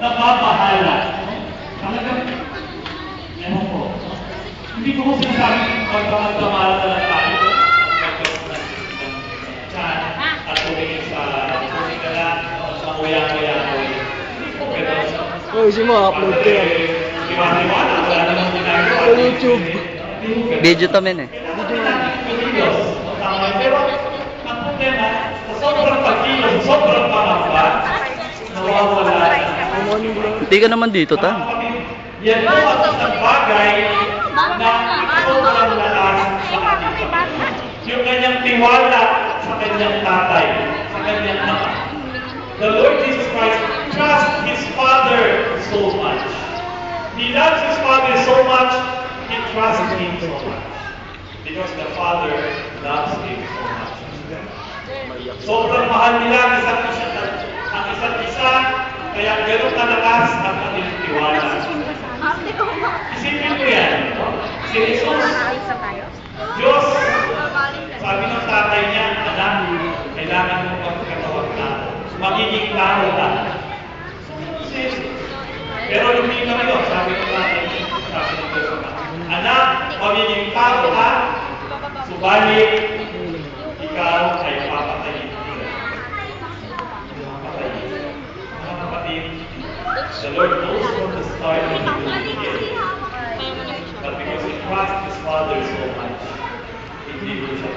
nababahala. Talagang, ewan ko. Hindi ko sinasabing magpapagdamala na lang tayo. At tumingin sa tumingala sa kuya-kuya. Hindi po gano'n. Oh, si mo, upload ko yan. Iwan-iwana, wala namang ginagawa. Sa YouTube. Video to men eh. Pero ang problema, sa sobrang pagkilos, sa sobrang pangamba, nawawala na. Hindi ka naman dito, ta. Yan po ang isang bagay na sobrang lakas sa ating. Yung kanyang tiwala sa kanyang tatay, sa kanyang ama. The Lord Jesus Christ trusts His Father so much. He loves His Father so much, He trusts Him so much. Because the Father loves Him so much. Sobrang mahal nila ang isa't isa, kaya gano'ng kalakas ang kanilang tiwala. Isipin mo yan, no? Si Jesus, Diyos, sabi ng tatay niya, anak, kailangan mo magkatawag na magiging tao ka. Pero hindi naman yun, sabi ng tatay niya, sabi ng Diyos, anak, magiging tao ka, subalit, ikaw ay papatayin. Papatayin. Mga kapatid, the Lord knows from the start when He will begin. But because He trusts His Father so much, hindi ko siya